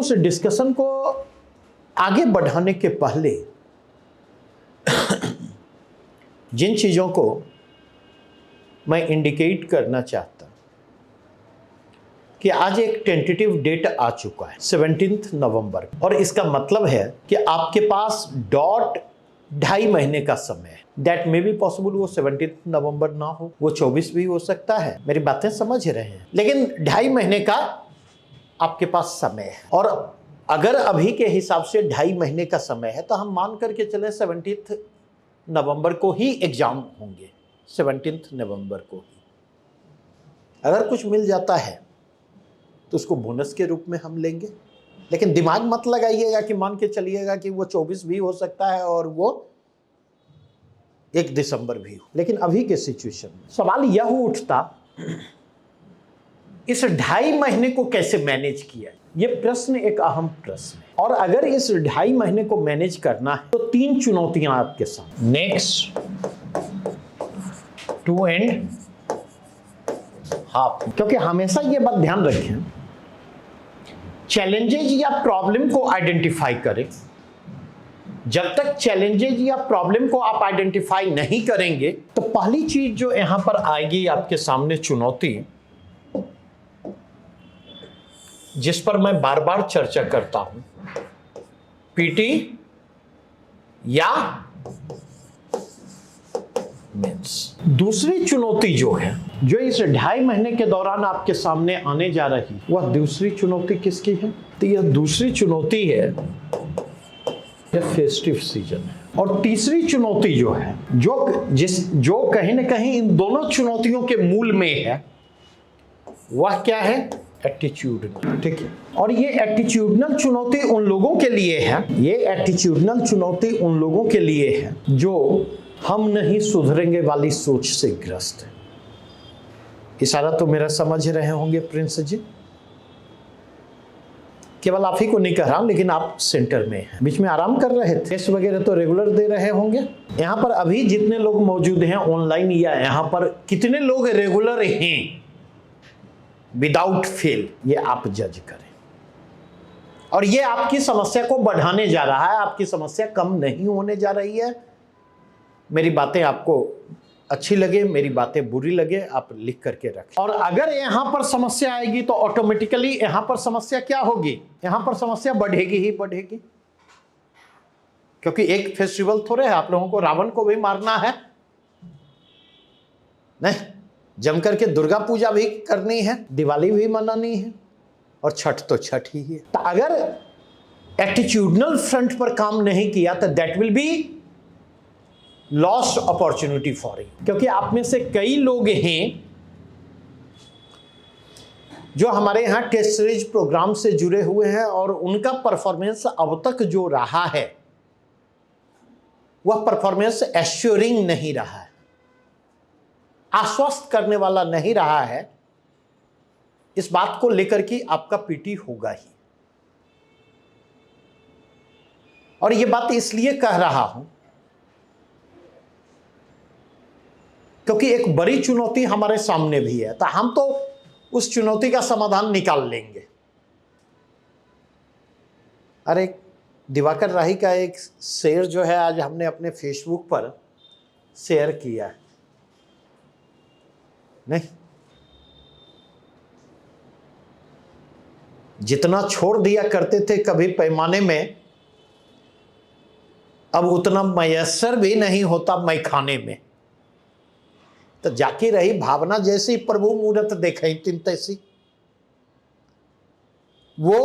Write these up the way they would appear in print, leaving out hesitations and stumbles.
उस डिस्कशन को आगे बढ़ाने के पहले जिन चीज़ों को मैं इंडिकेट करना चाहता कि आज एक टेंटेटिव डेट आ चुका है 17 नवंबर, और इसका मतलब है कि आपके पास डॉट 2.5 महीने का समय है। दैट मे बी पॉसिबल वो 17 नवंबर ना हो, वो 24 भी हो सकता है। मेरी बातें समझ रहे हैं, लेकिन 2.5 महीने का आपके पास समय है। और अगर अभी के हिसाब से 2.5 महीने का समय है तो हम मान करके चले 17 नवंबर को ही एग्जाम होंगे, 17 नवंबर को ही। अगर कुछ मिल जाता है तो उसको बोनस के रूप में हम लेंगे, लेकिन दिमाग मत लगाइएगा कि मान के चलिएगा कि वो 24 भी हो सकता है और वो 1 दिसंबर भी हो। लेकिन अभी के सिचुएशन में सवाल यह उठता, इस 2.5 महीने को कैसे मैनेज किया? ये प्रश्न एक अहम प्रश्न है। और अगर इस 2.5 महीने को मैनेज करना है तो 3 चुनौतियां आपके सामने। नेक्स्ट 2.5, क्योंकि हमेशा ये बात ध्यान रखें, चैलेंजेज या प्रॉब्लम को आइडेंटिफाई करें। जब तक चैलेंजेज या प्रॉब्लम को आप आइडेंटिफाई नहीं करेंगे तो पहली चीज जो यहां पर आएगी आपके सामने, चुनौती, जिस पर मैं बार बार चर्चा करता हूं, पीटी या मेंस। दूसरी चुनौती जो है, जो इस 2.5 महीने के दौरान आपके सामने आने जा रही, वह दूसरी चुनौती किसकी है? तो यह दूसरी चुनौती है, यह फेस्टिव सीजन है। और तीसरी चुनौती जो है, जो कहीं ना कहीं इन दोनों चुनौतियों के मूल में है, वह क्या है? एटीट्यूडनल। ठीक है। और ये एटीट्यूडनल चुनौती उन लोगों के लिए है, ये एटीट्यूडनल चुनौती उन लोगों के लिए है जो हम नहीं सुधरेंगे वाली सोच से ग्रस्त है। इशारा तो मेरा समझ रहे होंगे प्रिंस जी? केवल आप ही को नहीं कह रहा हूं, लेकिन आप सेंटर में हैं, बीच में आराम कर रहे थे, टेस्ट वगैरह तो रेगुलर दे रहे होंगे। यहां पर अभी जितने लोग मौजूद हैं ऑनलाइन, या यहां पर कितने लोग रेगुलर हैं विदाउट फेल, ये आप जज करें। और ये आपकी समस्या को बढ़ाने जा रहा है, आपकी समस्या कम नहीं होने जा रही है। मेरी बातें आपको अच्छी लगे, मेरी बातें बुरी लगे, आप लिख करके रखें। और अगर यहां पर समस्या आएगी तो ऑटोमेटिकली यहां पर समस्या क्या होगी? यहां पर समस्या बढ़ेगी ही बढ़ेगी, क्योंकि एक फेस्टिवल थोड़े है आप लोगों को रावण को भी मारना है, नहीं, जम करके दुर्गा पूजा भी करनी है, दिवाली भी मनानी है, और छठ तो छठ ही है। तो अगर एटीट्यूडनल फ्रंट पर काम नहीं किया तो that will be lost opportunity for you. क्योंकि आप में से कई लोग हैं जो हमारे यहां टेस्ट सीरीज प्रोग्राम से जुड़े हुए हैं और उनका परफॉर्मेंस अब तक जो रहा है वह परफॉर्मेंस एश्योरिंग नहीं रहा है, आश्वस्त करने वाला नहीं रहा है। इस बात को लेकर कि आपका पीटी होगा ही। और यह बात इसलिए कह रहा हूं क्योंकि एक बड़ी चुनौती हमारे सामने भी है, तो हम तो उस चुनौती का समाधान निकाल लेंगे। अरे दिवाकर राही का एक शेर जो है आज हमने अपने फेसबुक पर शेयर किया है, नहीं, जितना छोड़ दिया करते थे कभी पैमाने में, अब उतना मयस्सर भी नहीं होता मैखाने में। तो जाकी रही भावना जैसी प्रभु मूरत देखे तिन तैसी, वो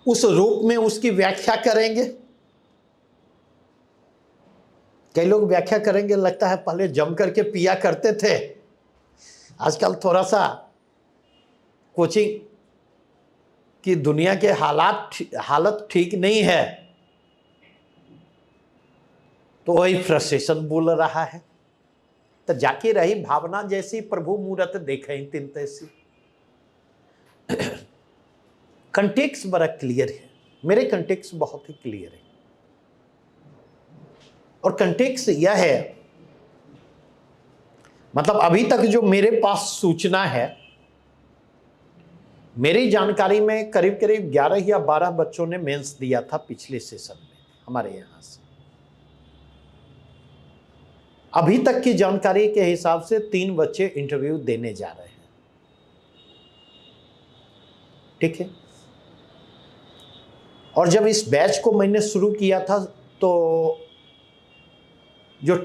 उस रूप में उसकी व्याख्या करेंगे। कई लोग व्याख्या करेंगे, लगता है पहले जम करके पिया करते थे, आजकल थोड़ा सा कोचिंग की दुनिया के हालत ठीक नहीं है, तो वही फ्रस्ट्रेशन बोल रहा है। तो जाके रही भावना जैसी प्रभु मूरत देखे तिन तैसी। कंटेक्स्ट बड़ा क्लियर है, मेरे कंटेक्स्ट बहुत ही क्लियर है। और कंटेक्स्ट यह है, मतलब अभी तक जो मेरे पास सूचना है मेरी जानकारी में करीब करीब 11 या 12 बच्चों ने मेंस दिया था पिछले सेशन में हमारे यहां से। अभी तक की जानकारी के हिसाब से 3 बच्चे इंटरव्यू देने जा रहे हैं। ठीक है। और जब इस बैच को मैंने शुरू किया था तो जो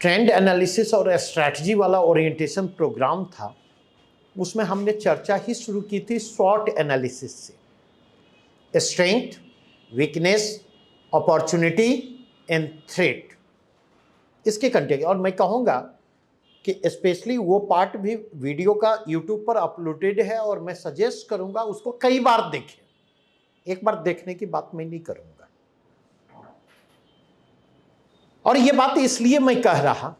ट्रेंड एनालिसिस और स्ट्रैटेजी वाला ओरिएंटेशन प्रोग्राम था, उसमें हमने चर्चा ही शुरू की थी शॉर्ट एनालिसिस से, strength, weakness, opportunity and threat, इसके कंटेंट। और मैं कहूँगा कि स्पेशली वो पार्ट भी वीडियो का यूट्यूब पर अपलोडेड है और मैं सजेस्ट करूँगा उसको कई बार देखें। एक बार देखने की बात मैं नहीं करूँगा। और ये बात इसलिए मैं कह रहा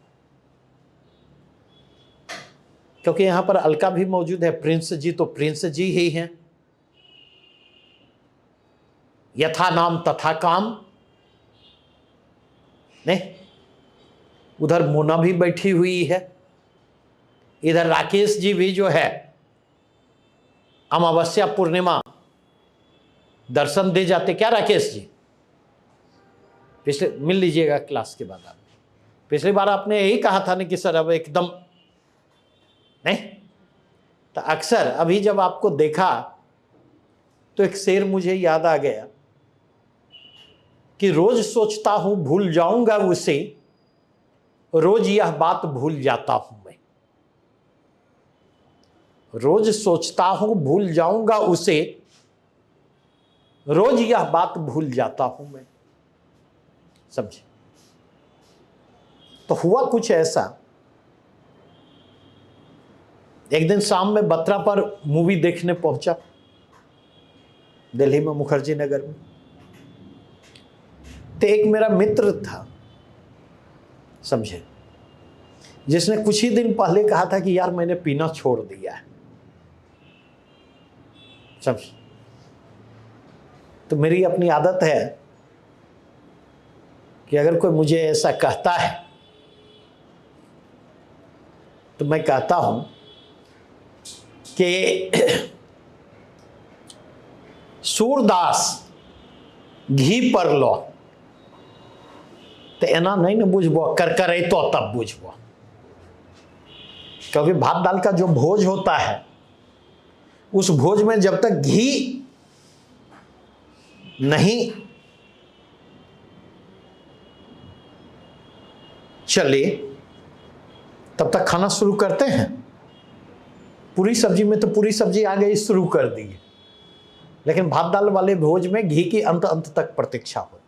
क्योंकि यहां पर अलका भी मौजूद है, प्रिंस जी तो प्रिंस जी ही हैं, यथा नाम तथा काम। नहीं, उधर मोना भी बैठी हुई है, इधर राकेश जी भी जो है अमावस्या पूर्णिमा दर्शन दे जाते। क्या राकेश जी, पिछले मिल लीजिएगा क्लास के बाद। आप पिछली बार आपने यही कहा था ना कि सर अब एकदम नहीं, तो अक्सर अभी जब आपको देखा तो एक शेर मुझे याद आ गया कि रोज सोचता हूं भूल जाऊंगा उसे, रोज यह बात भूल जाता हूं मैं। रोज सोचता हूं भूल जाऊंगा उसे, रोज यह बात भूल जाता हूं मैं। समझे? तो हुआ कुछ ऐसा, एक दिन शाम में बत्रा पर मूवी देखने पहुंचा, दिल्ली में मुखर्जी नगर में। तो एक मेरा मित्र था, समझे, जिसने कुछ ही दिन पहले कहा था कि यार मैंने पीना छोड़ दिया है। समझे? तो मेरी अपनी आदत है कि अगर कोई मुझे ऐसा कहता है तो मैं कहता हूं कि सूरदास घी पर लो तो एना नहीं न बुझबो, कर तो तब बुझबो। क्योंकि भात दाल का जो भोज होता है, उस भोज में जब तक घी नहीं चले तब तक खाना शुरू करते हैं। पूरी सब्जी में तो पूरी सब्जी आ गई, शुरू कर दी, लेकिन भात दाल वाले भोज में घी की अंत अंत तक प्रतीक्षा होती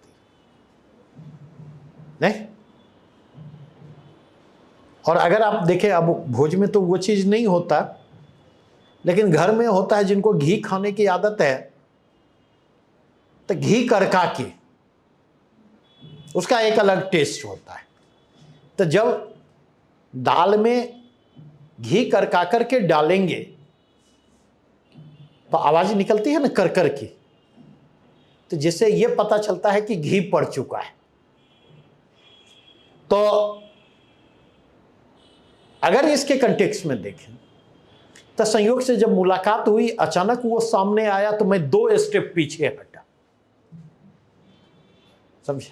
नहीं। और अगर आप देखें, अब भोज में तो वो चीज नहीं होता, लेकिन घर में होता है। जिनको घी खाने की आदत है तो घी करका के उसका एक अलग टेस्ट होता है। तो जब दाल में घी करका करके डालेंगे तो आवाज निकलती है ना कर कर की, तो जिससे यह पता चलता है कि घी पड़ चुका है। तो अगर इसके कंटेक्स्ट में देखें तो संयोग से जब मुलाकात हुई, अचानक वो सामने आया तो मैं 2 स्टेप पीछे हटा। समझे?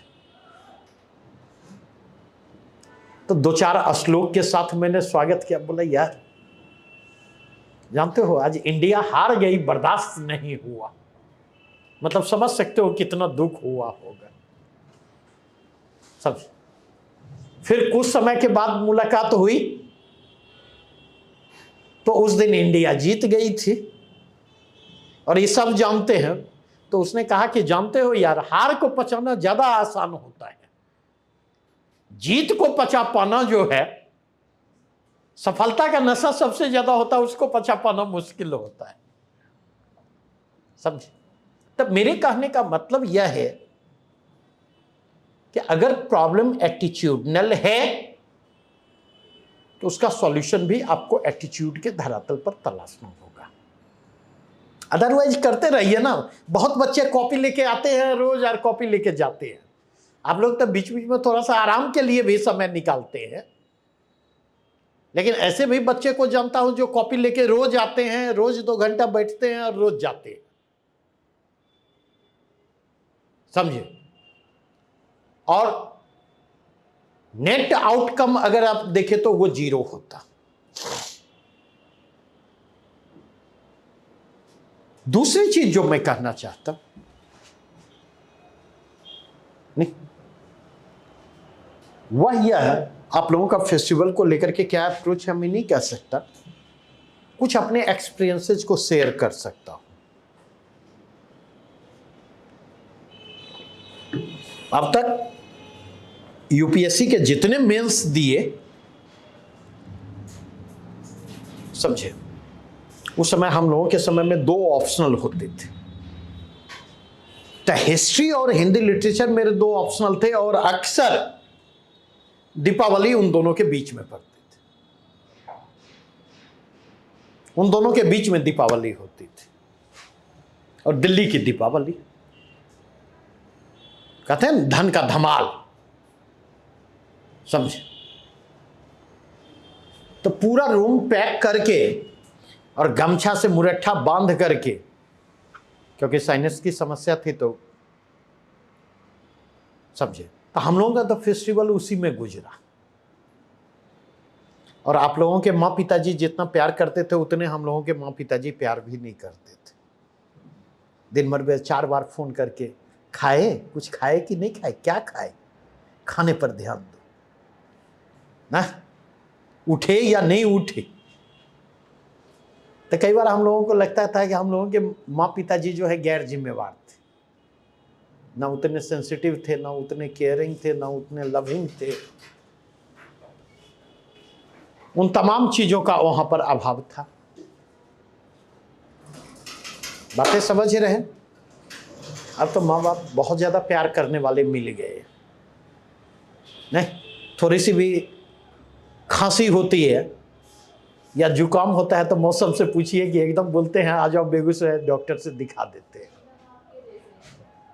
तो 2-4 श्लोक के साथ मैंने स्वागत किया। बोला यार जानते हो आज इंडिया हार गई, बर्दाश्त नहीं हुआ। मतलब समझ सकते हो कितना दुख हुआ होगा। समझ? फिर कुछ समय के बाद मुलाकात हुई तो उस दिन इंडिया जीत गई थी और ये सब जानते हैं। तो उसने कहा कि जानते हो यार, हार को पचाना ज्यादा आसान होता है, जीत को पचा पाना जो है, सफलता का नशा सबसे ज्यादा होता है, उसको पचा पाना मुश्किल होता है। समझे? तब मेरे कहने का मतलब यह है कि अगर प्रॉब्लम एटीट्यूडनल है तो उसका सॉल्यूशन भी आपको एटीट्यूड के धरातल पर तलाशना होगा। अदरवाइज करते रहिए ना। बहुत बच्चे कॉपी लेके आते हैं रोज और कॉपी लेके जाते हैं। आप लोग तो बीच बीच में थोड़ा सा आराम के लिए भी समय निकालते हैं। लेकिन ऐसे भी बच्चे को जानता हूं जो कॉपी लेके रोज आते हैं, रोज 2 घंटा बैठते हैं और रोज जाते हैं। समझे? और नेट आउटकम अगर आप देखें तो वो 0 होता। दूसरी चीज जो मैं कहना चाहता नहीं, वह यह है, आप लोगों का फेस्टिवल को लेकर के क्या अप्रोच है मैं नहीं कह सकता, कुछ अपने एक्सपीरियंसेस को शेयर कर सकता हूं। अब तक यूपीएससी के जितने मेंस दिए, समझे, उस समय हम लोगों के समय में 2 ऑप्शनल होते थे। तो हिस्ट्री और हिंदी लिटरेचर मेरे 2 ऑप्शनल थे और अक्सर दीपावली उन दोनों के बीच में पड़ते थे। उन दोनों के बीच में दीपावली होती थी और दिल्ली की दीपावली, कहते हैं धन का धमाल, समझे। तो पूरा रूम पैक करके और गमछा से मुरट्ठा बांध करके, क्योंकि साइनस की समस्या थी तो समझे, तो हम लोगों का तो फेस्टिवल उसी में गुजरा। और आप लोगों के माँ पिताजी जितना प्यार करते थे उतने हम लोगों के माँ पिताजी प्यार भी नहीं करते थे। दिन भर में 4 बार फोन करके, खाए, कुछ खाए कि नहीं खाए, क्या खाए, खाने पर ध्यान दो ना, उठे या नहीं उठे। तो कई बार हम लोगों को लगता था कि हम लोगों के माँ पिताजी जो है गैर जिम्मेवार थे, ना उतने सेंसिटिव थे, ना उतने केयरिंग थे, ना उतने लविंग थे। उन तमाम चीजों का वहां पर अभाव था। बातें समझ रहे हैं? अब तो माँ बाप बहुत ज्यादा प्यार करने वाले मिल गए। नहीं, थोड़ी सी भी खांसी होती है या जुकाम होता है तो मौसम से पूछिए कि एकदम बोलते हैं आ जाओ बेगूसराय डॉक्टर से दिखा देते हैं।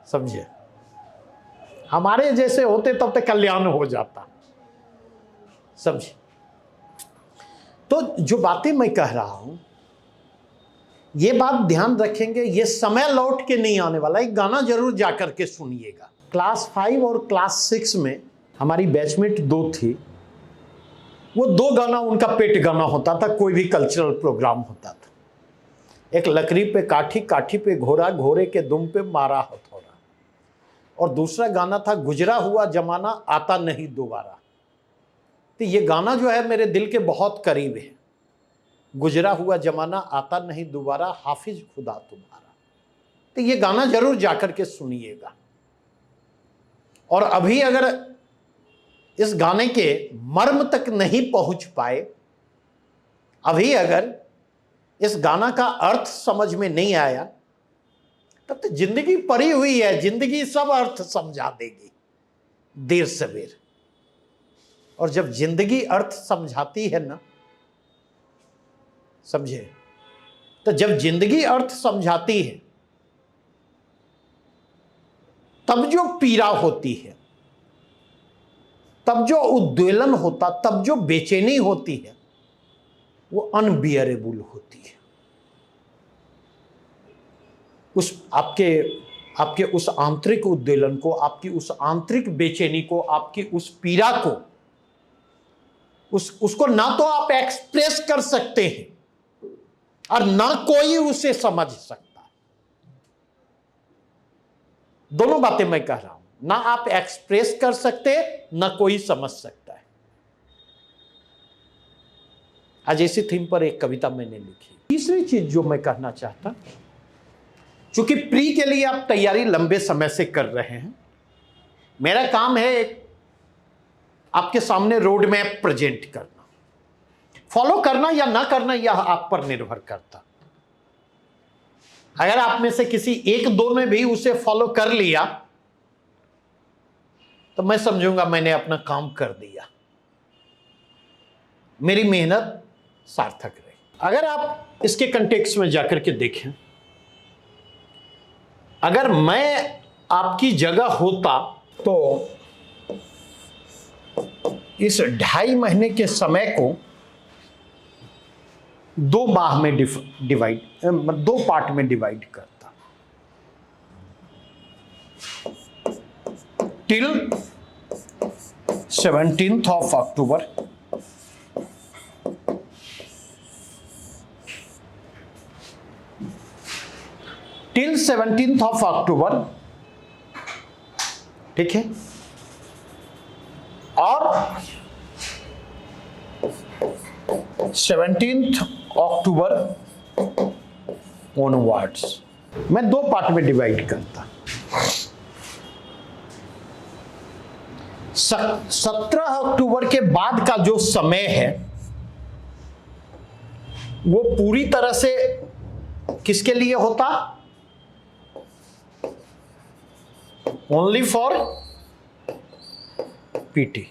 समझिए, हमारे जैसे होते तब तक कल्याण हो जाता। समझिए, तो जो बातें मैं कह रहा हूं, ये बात ध्यान रखेंगे, ये समय लौट के नहीं आने वाला। एक गाना जरूर जाकर के सुनिएगा। क्लास 5 और क्लास 6 में हमारी बैचमेट 2 थी। वो 2 गाना उनका पेट गाना होता था, कोई भी कल्चरल प्रोग्राम होता था। एक लकड़ी पे काठी, काठी पे घोड़ा, घोड़े के दुम पे मारा हथौड़ा, और दूसरा गाना था गुजरा हुआ जमाना आता नहीं दोबारा। तो ये गाना जो है मेरे दिल के बहुत करीब है। गुजरा हुआ जमाना आता नहीं दोबारा, हाफिज खुदा तुम्हारा। तो ये गाना जरूर जाकर के सुनिएगा। और अभी अगर इस गाने के मर्म तक नहीं पहुंच पाए, अभी अगर इस गाना का अर्थ समझ में नहीं आया, तब तो जिंदगी पड़ी हुई है, जिंदगी सब अर्थ समझा देगी देर सवेर। और जब जिंदगी अर्थ समझाती है ना, समझे, तो जब जिंदगी अर्थ समझाती है तब जो पीड़ा होती है, तब जो उद्वेलन होता, तब जो बेचैनी होती है, वो अनबियरेबल होती है। उस आपके उस आंतरिक उद्वेलन को, आपकी उस आंतरिक बेचैनी को, आपकी उस पीड़ा को, उसको ना तो आप एक्सप्रेस कर सकते हैं और ना कोई उसे समझ सकता। दोनों बातें मैं कह रहा हूं, ना आप एक्सप्रेस कर सकते, ना कोई समझ सकता है। आज इसी थीम पर एक कविता मैंने लिखी। तीसरी चीज जो मैं कहना चाहता, चूंकि प्री के लिए आप तैयारी लंबे समय से कर रहे हैं, मेरा काम है एक आपके सामने रोड मैप प्रेजेंट करना। फॉलो करना या ना करना यह आप पर निर्भर करता। अगर आप में से किसी 1-2 ने भी उसे फॉलो कर लिया तो मैं समझूंगा मैंने अपना काम कर दिया, मेरी मेहनत सार्थक रही। अगर आप इसके कंटेक्स्ट में जाकर के देखें, अगर मैं आपकी जगह होता तो इस 2.5 महीने के समय को 2 माह में डिवाइड 2 पार्ट में डिवाइड करता, till 17th of October till 17th of October, ठीक है, और 17th October onwards मैं 2 पार्ट में डिवाइड करता। 17 अक्टूबर के बाद का जो समय है वो पूरी तरह से किसके लिए होता? ओनली फॉर पीटी,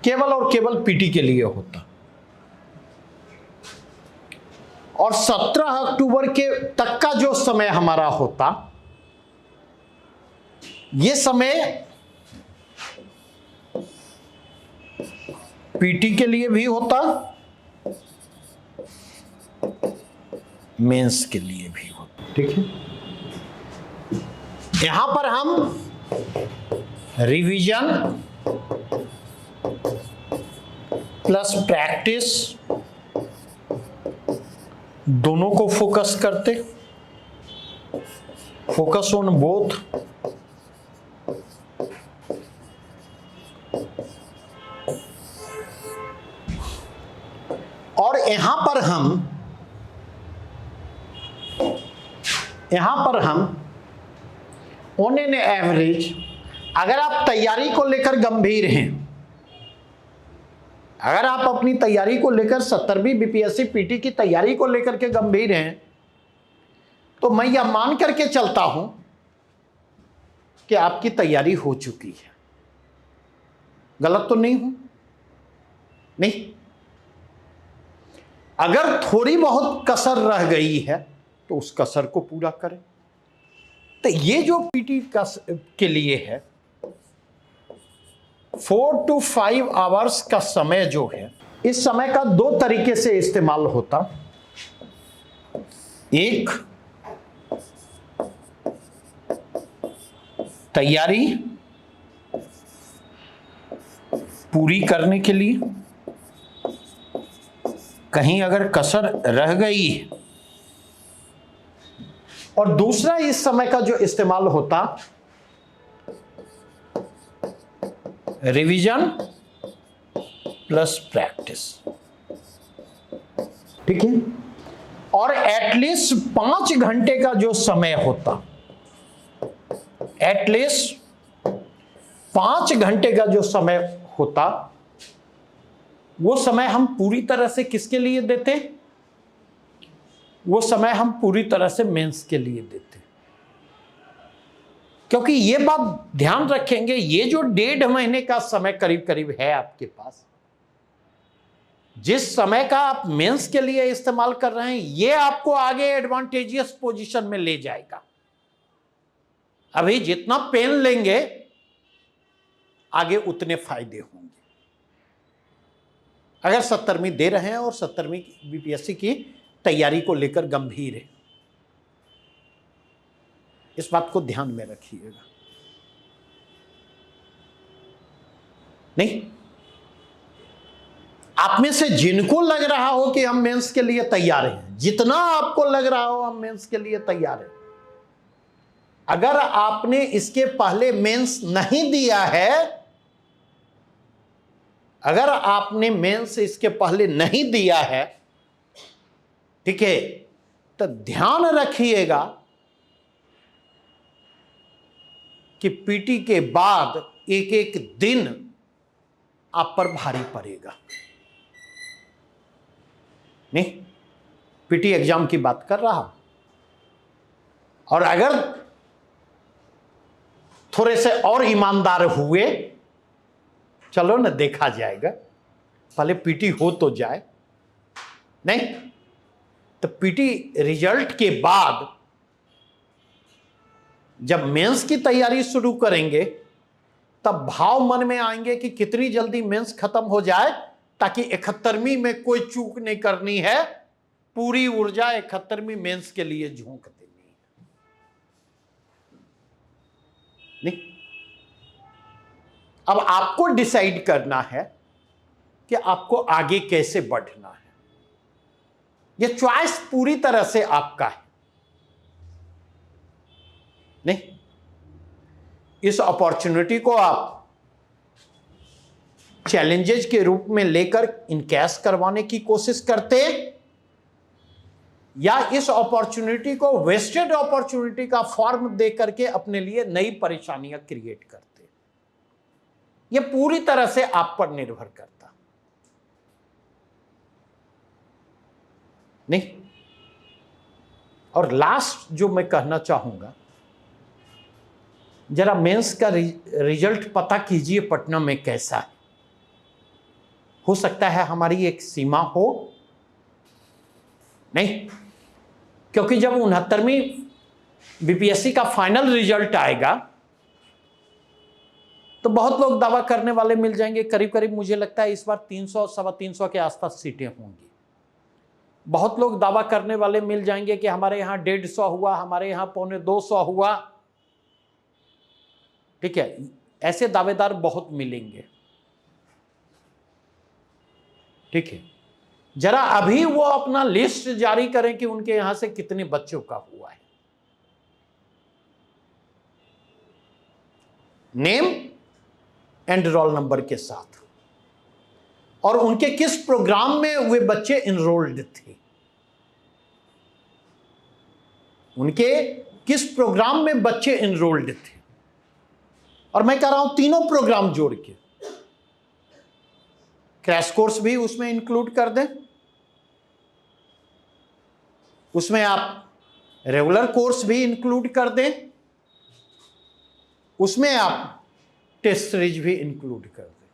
केवल और केवल पीटी के लिए होता। और 17 अक्टूबर के तक का जो समय हमारा होता, ये समय पीटी के लिए भी होता, मेंस के लिए भी होता, ठीक है। यहां पर हम रिवीजन प्लस प्रैक्टिस दोनों को फोकस करते, फोकस ऑन बोथ। और यहां पर हम ऑन एन एवरेज, अगर आप तैयारी को लेकर गंभीर हैं, अगर आप अपनी तैयारी को लेकर 70वीं बीपीएससी पीटी की तैयारी को लेकर के गंभीर हैं, तो मैं यह मान करके चलता हूं कि आपकी तैयारी हो चुकी है। गलत तो नहीं हूं? नहीं। अगर थोड़ी बहुत कसर रह गई है तो उस कसर को पूरा करें। तो ये जो पीटी के लिए है 4 to 5 आवर्स का समय जो है, इस समय का 2 तरीके से इस्तेमाल होता। एक, तैयारी पूरी करने के लिए, कहीं अगर कसर रह गई है, और दूसरा इस समय का जो इस्तेमाल होता रिवीजन प्लस प्रैक्टिस, ठीक है। और एटलीस्ट 5 घंटे का जो समय होता, एटलीस्ट 5 घंटे का जो समय होता, वो समय हम पूरी तरह से किसके लिए देते? वो समय हम पूरी तरह से मेंस के लिए देते। क्योंकि ये बात ध्यान रखेंगे, ये जो 1.5 महीने का समय करीब करीब है आपके पास, जिस समय का आप मेंस के लिए इस्तेमाल कर रहे हैं, ये आपको आगे एडवांटेजियस पोजीशन में ले जाएगा। अभी जितना पेन लेंगे आगे उतने फायदे होंगे। अगर 70वीं दे रहे हैं और 70वीं बीपीएससी की तैयारी को लेकर गंभीर है, इस बात को ध्यान में रखिएगा। नहीं, आप में से जिनको लग रहा हो कि हम मेंस के लिए तैयार हैं, जितना आपको लग रहा हो हम मेंस के लिए तैयार हैं, अगर आपने इसके पहले मेंस नहीं दिया है, अगर आपने मेंस इसके पहले नहीं दिया है, ठीक है, तो ध्यान रखिएगा कि पीटी के बाद एक एक दिन आप पर भारी पड़ेगा। नहीं, पीटी एग्जाम की बात कर रहा हूं। और अगर थोड़े से और ईमानदार हुए, चलो ना देखा जाएगा, पहले पीटी हो तो जाए। नहीं तो पीटी रिजल्ट के बाद जब मेंस की तैयारी शुरू करेंगे, तब भाव मन में आएंगे कि कितनी जल्दी मेंस खत्म हो जाए ताकि 71वीं में कोई चूक नहीं करनी है, पूरी ऊर्जा 71वीं मेंस के लिए झोंक देनी है। नहीं, अब आपको डिसाइड करना है कि आपको आगे कैसे बढ़ना है। यह चॉइस पूरी तरह से आपका है। नहीं, इस अपॉर्चुनिटी को आप चैलेंजेस के रूप में लेकर इनकैश करवाने की कोशिश करते, या इस अपॉर्चुनिटी को वेस्टेड अपॉर्चुनिटी का फॉर्म दे करके अपने लिए नई परेशानियां क्रिएट करते। यह पूरी तरह से आप पर निर्भर करता। नहीं, और लास्ट जो मैं कहना चाहूंगा, जरा मेंस का रिजल्ट पता कीजिए पटना में कैसा है। हो सकता है हमारी एक सीमा हो। नहीं, क्योंकि जब 69वीं बीपीएससी का फाइनल रिजल्ट आएगा तो बहुत लोग दावा करने वाले मिल जाएंगे। करीब करीब मुझे लगता है इस बार 300 सवा 300 के आसपास सीटें होंगी। बहुत लोग दावा करने वाले मिल जाएंगे कि हमारे यहां 150 हुआ, हमारे यहां 225 हुआ। ठीक है, ऐसे दावेदार बहुत मिलेंगे। ठीक है, जरा अभी वो अपना लिस्ट जारी करें कि उनके यहां से कितने बच्चों का हुआ है। नेम एंड रोल नंबर के साथ, और उनके किस प्रोग्राम में वे बच्चे इनरोल्ड थे, उनके किस प्रोग्राम में बच्चे इनरोल्ड थे। और मैं कह रहा हूं तीनों प्रोग्राम जोड़ के, क्रैश कोर्स भी उसमें इंक्लूड कर दें, उसमें आप रेगुलर कोर्स भी इंक्लूड कर दें, उसमें आप टेस्ट सीरीज भी इंक्लूड कर दें।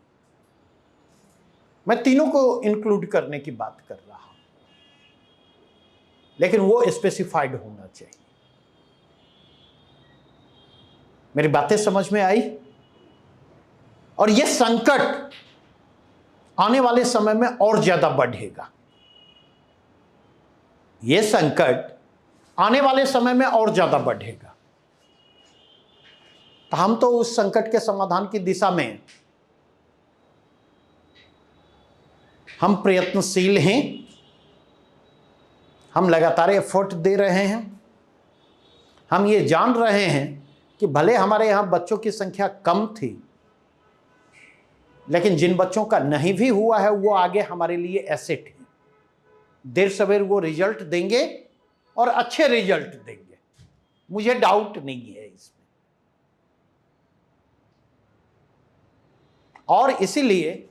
मैं तीनों को इंक्लूड करने की बात कर रहा हूं, लेकिन वो स्पेसिफाइड होना चाहिए। मेरी बातें समझ में आई? और यह संकट आने वाले समय में और ज्यादा बढ़ेगा। यह संकट आने वाले समय में और ज्यादा बढ़ेगा। तो हम तो उस संकट के समाधान की दिशा में हम प्रयत्नशील हैं। हम लगातार एफर्ट दे रहे हैं। हम ये जान रहे हैं कि भले हमारे यहां बच्चों की संख्या कम थी, लेकिन जिन बच्चों का नहीं भी हुआ है वो आगे हमारे लिए एसेट है। देर सवेर वो रिजल्ट देंगे और अच्छे रिजल्ट देंगे, मुझे डाउट नहीं है इसमें। और इसीलिए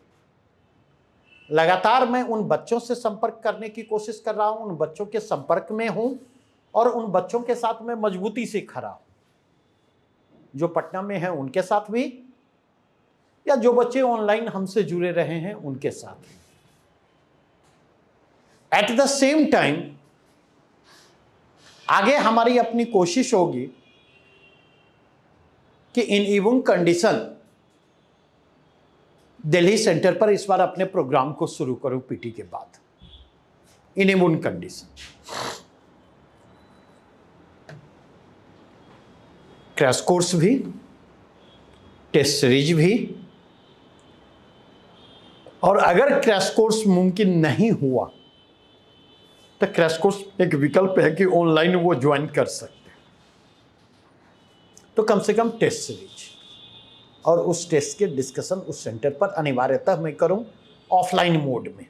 लगातार मैं उन बच्चों से संपर्क करने की कोशिश कर रहा हूं, उन बच्चों के संपर्क में हूं और उन बच्चों के साथ मैं मजबूती से खड़ा हूं, जो पटना में हैं उनके साथ भी, या जो बच्चे ऑनलाइन हमसे जुड़े रहे हैं उनके साथ भी। एट द सेम टाइम आगे हमारी अपनी कोशिश होगी कि in even condition Delhi centre पर इस बार अपने प्रोग्राम को शुरू करूं पीटी के बाद, in even condition. Crash course भी, टेस्ट सीरीज भी, और अगर क्रैश कोर्स मुमकिन नहीं हुआ तो क्रैश कोर्स एक विकल्प है कि ऑनलाइन वो ज्वाइन कर सकते हैं। तो कम से कम टेस्ट सीरीज और उस टेस्ट के डिस्कशन उस सेंटर पर अनिवार्यतः मैं करूं ऑफलाइन मोड में।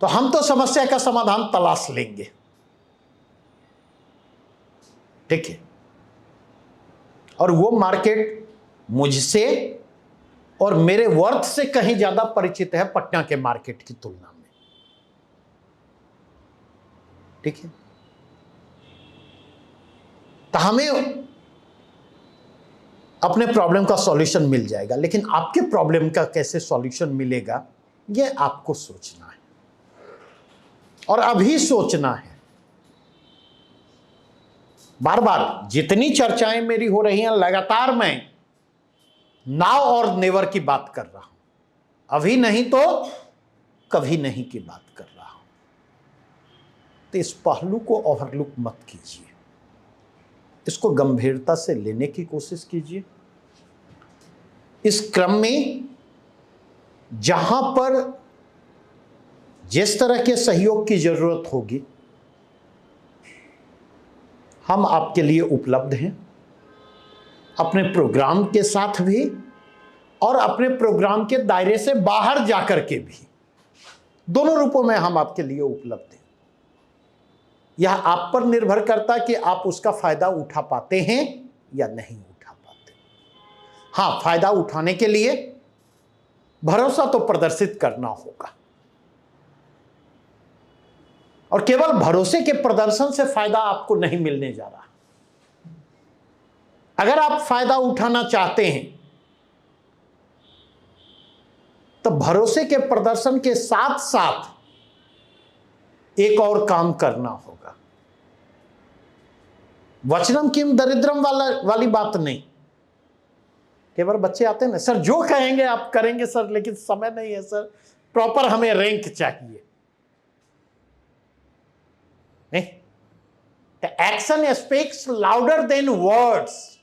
तो हम तो समस्या का समाधान तलाश लेंगे। ठीक है, और वो मार्केट मुझसे और मेरे वर्थ से कहीं ज्यादा परिचित है पटना के मार्केट की तुलना में। ठीक है, तो हमें अपने प्रॉब्लम का सॉल्यूशन मिल जाएगा, लेकिन आपके प्रॉब्लम का कैसे सॉल्यूशन मिलेगा ये आपको सोचना है, और अभी सोचना है। बार बार जितनी चर्चाएं मेरी हो रही हैं, लगातार मैं नाउ और नेवर की बात कर रहा हूं। अभी नहीं तो कभी नहीं की बात कर रहा हूं। तो इस पहलू को ओवरलुक मत कीजिए, इसको गंभीरता से लेने की कोशिश कीजिए। इस क्रम में जहां पर जिस तरह के सहयोग की जरूरत होगी, हम आपके लिए उपलब्ध हैं, अपने प्रोग्राम के साथ भी और अपने प्रोग्राम के दायरे से बाहर जाकर के भी। दोनों रूपों में हम आपके लिए उपलब्ध हैं। यह आप पर निर्भर करता है कि आप उसका फायदा उठा पाते हैं या नहीं उठा पाते। हां, फायदा उठाने के लिए भरोसा तो प्रदर्शित करना होगा, और केवल भरोसे के प्रदर्शन से फायदा आपको नहीं मिलने जा रहा। अगर आप फायदा उठाना चाहते हैं तो भरोसे के प्रदर्शन के साथ साथ एक और काम करना होगा। वचनम किम दरिद्रम वाली बात नहीं। केवल बच्चे आते हैं ना, सर जो कहेंगे आप करेंगे सर, लेकिन समय नहीं है सर, प्रॉपर हमें रैंक चाहिए। Action speaks louder than words.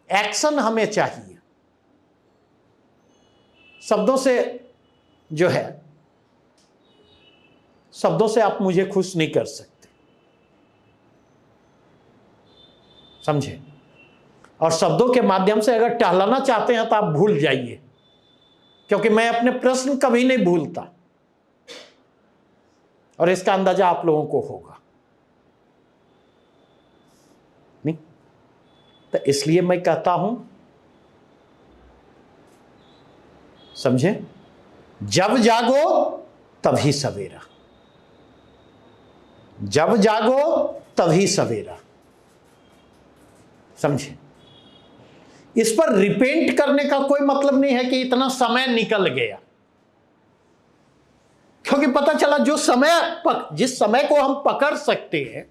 Action हमें चाहिए। शब्दों से जो है, शब्दों से आप मुझे खुश नहीं कर सकते, समझे? और शब्दों के माध्यम से अगर टहलाना चाहते हैं तो आप भूल जाइए, क्योंकि मैं अपने प्रश्न कभी नहीं भूलता, और इसका अंदाजा आप लोगों को होगा नहीं। तो इसलिए मैं कहता हूं, समझे, जब जागो तभी सवेरा, जब जागो तभी सवेरा, समझे। इस पर रिपेंट करने का कोई मतलब नहीं है कि इतना समय निकल गया, क्योंकि पता चला जो समय जिस समय को हम पकड़ सकते हैं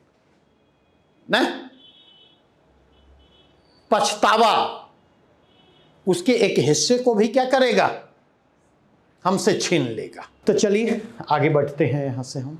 ना, पछतावा उसके एक हिस्से को भी क्या करेगा, हमसे छीन लेगा। तो चलिए आगे बढ़ते हैं यहां से हम।